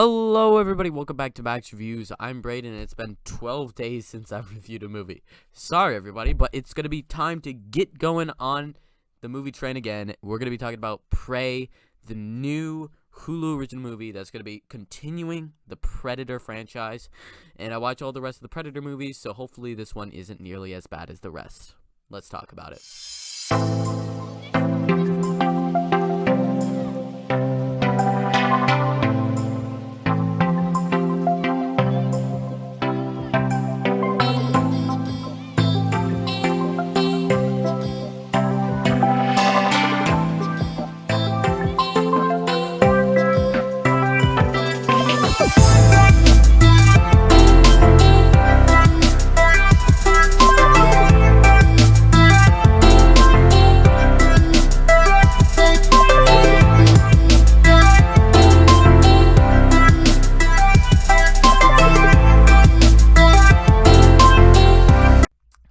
Hello everybody, welcome back to Max Reviews. I'm Braden and it's been 12 days since I've reviewed a movie. Sorry everybody, but it's going to be time to get going on the movie train again. We're going to be talking about Prey, the new Hulu original movie that's going to be continuing the Predator franchise. And I watch all the rest of the Predator movies, so hopefully this one isn't nearly as bad as the rest. Let's talk about it.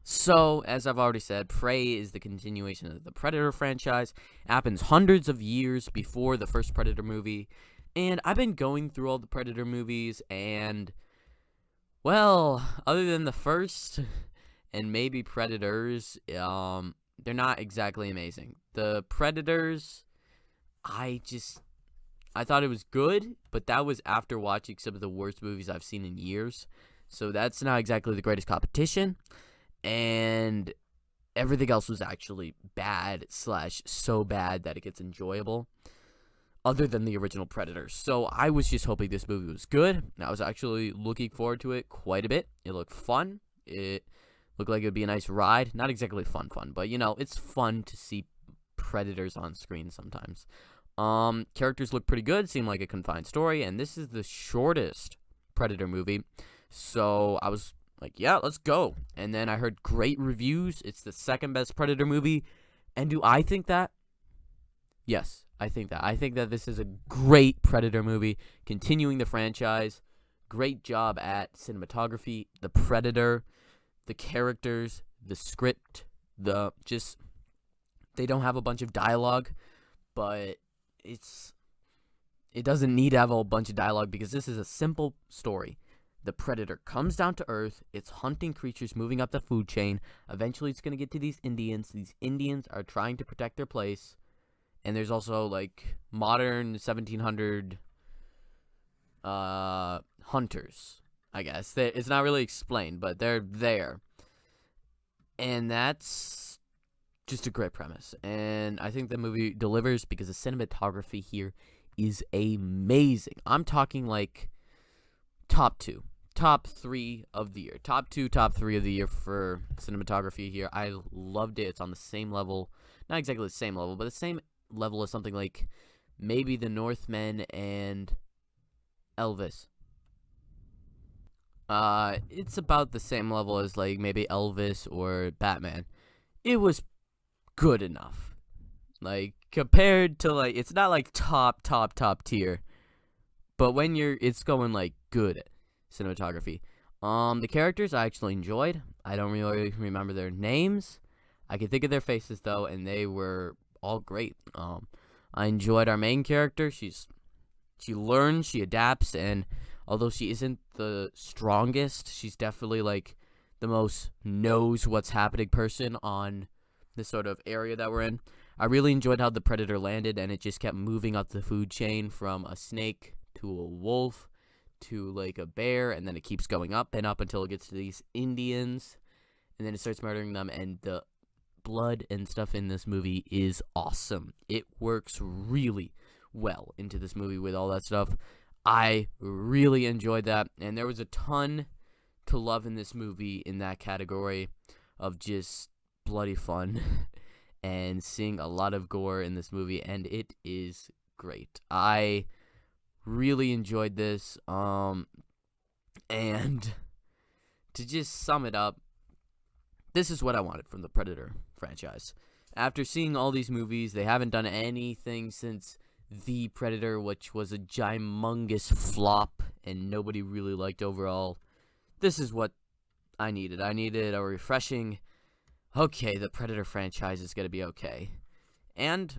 So, as I've already said, Prey is the continuation of the Predator franchise. It happens hundreds of years before the first Predator movie. And I've been going through all the Predator movies, and, well, other than the first, and maybe Predators, they're not exactly amazing. The Predators, I thought it was good, but that was after watching some of the worst movies I've seen in years. So that's not exactly the greatest competition. And everything else was actually bad / so bad that it gets enjoyable, other than the original Predators. So I was just hoping this movie was good. I was actually looking forward to it quite a bit. It looked fun. It looked like it would be a nice ride. Not exactly fun, but you know, it's fun to see Predators on screen sometimes. Characters look pretty good. Seemed like a confined story, and this is the shortest Predator movie. So I was like, yeah, let's go. And then I heard great reviews. It's the second best Predator movie. And do I think that? Yes, I think that. I think that this is a great Predator movie, continuing the franchise. Great job at cinematography, the Predator, the characters, the script, they don't have a bunch of dialogue, but it doesn't need to have a whole bunch of dialogue because this is a simple story. The Predator comes down to Earth. It's hunting creatures moving up the food chain. Eventually, it's going to get to these Indians. These Indians are trying to protect their place. And there's also, like, modern 1700 hunters, I guess. It's not really explained, but they're there. And that's just a great premise. And I think the movie delivers because the cinematography here is amazing. I'm talking, like, top 3 of the year. Top 3 of the year for cinematography here. I loved it. It's on the same level. Not exactly the same level, but the same level as something like maybe The Northman and Elvis. It's about the same level as like maybe Elvis or Batman. It was good enough. Like compared to like, it's not like top tier. But when it's going like good cinematography. The characters I actually enjoyed. I don't really remember their names. I can think of their faces though, and they were all great. I enjoyed our main character. She learns, she adapts, and although she isn't the strongest, she's definitely like the most knows what's happening person on this sort of area that we're in. I really enjoyed how the Predator landed, and it just kept moving up the food chain from a snake to a wolf to like a bear, and then it keeps going up and up until it gets to these Indians, and then it starts murdering them, and the blood and stuff in this movie is awesome. It works really well into this movie with all that stuff. I really enjoyed that, and there was a ton to love in this movie in that category of just bloody fun and seeing a lot of gore in this movie, and it is great. I really enjoyed this, and to just sum it up, this is what I wanted from the Predator franchise. After seeing all these movies, they haven't done anything since The Predator, which was a gymongous flop and nobody really liked overall. This is what I needed. I needed a refreshing, okay, the Predator franchise is gonna be okay. And,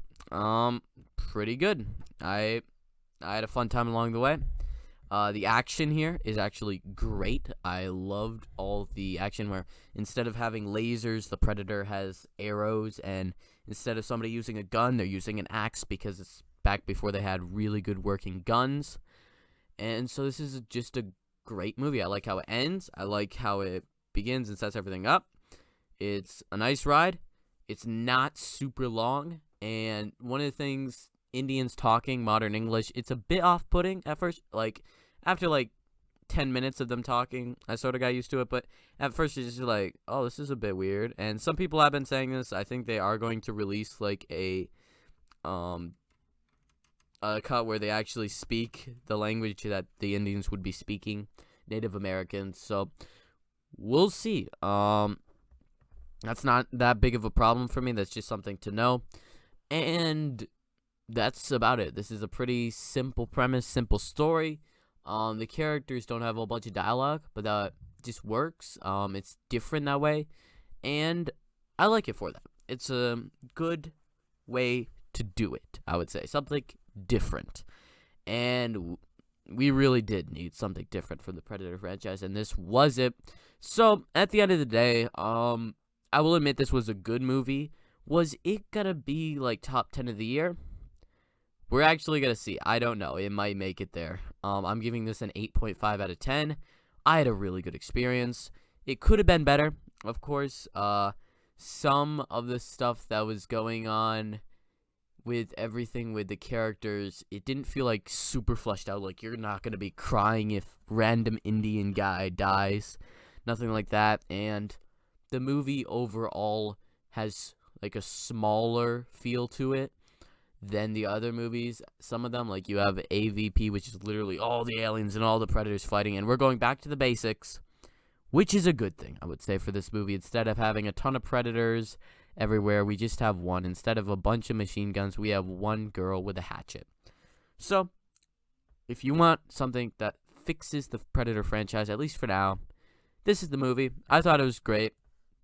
pretty good. I had a fun time along the way. The action here is actually great. I loved all the action where instead of having lasers, the Predator has arrows, and instead of somebody using a gun, they're using an axe because it's back before they had really good working guns. And so this is just a great movie. I like how it ends. I like how it begins and sets everything up. It's a nice ride. It's not super long. And one of the things, Indians talking modern English, it's a bit off-putting at first. Like, after, 10 minutes of them talking, I sort of got used to it. But at first, it's just like, oh, this is a bit weird. And some people have been saying this. I think they are going to release, a cut where they actually speak the language that the Indians would be speaking, Native Americans. So, we'll see. That's not that big of a problem for me. That's just something to know. And that's about it. This is a pretty simple premise, simple story. The characters don't have a bunch of dialogue, but that just works. It's different that way, and I like it for that. It's a good way to do it, I would say. Something different. And we really did need something different from the Predator franchise, and this was it. So, at the end of the day, I will admit this was a good movie. Was it gonna be, top 10 of the year? We're actually gonna see. I don't know. It might make it there. I'm giving this an 8.5 out of 10. I had a really good experience. It could have been better, of course. Some of the stuff that was going on with everything with the characters, it didn't feel super fleshed out. You're not gonna be crying if random Indian guy dies. Nothing like that. And the movie overall has a smaller feel to it than the other movies. Some of them, you have AVP, which is literally all the aliens and all the predators fighting, and we're going back to the basics, which is a good thing, I would say, for this movie. Instead of having a ton of predators everywhere, we just have one. Instead of a bunch of machine guns, we have one girl with a hatchet. So, if you want something that fixes the Predator franchise, at least for now, this is the movie. I thought it was great.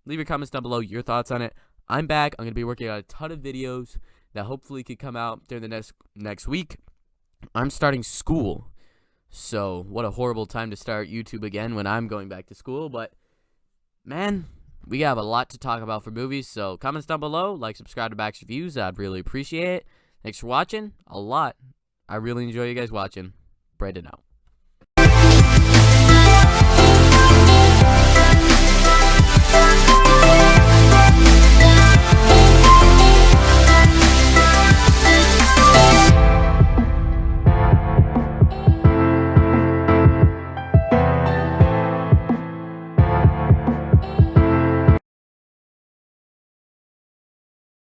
Leave your comments down below, your thoughts on it. I'm back. I'm going to be working on a ton of videos that hopefully could come out during the next week. I'm starting school. So, what a horrible time to start YouTube again when I'm going back to school. But, man, we have a lot to talk about for movies. So, comments down below. Subscribe to Back's Reviews. I'd really appreciate it. Thanks for watching. A lot. I really enjoy you guys watching. Brayden out.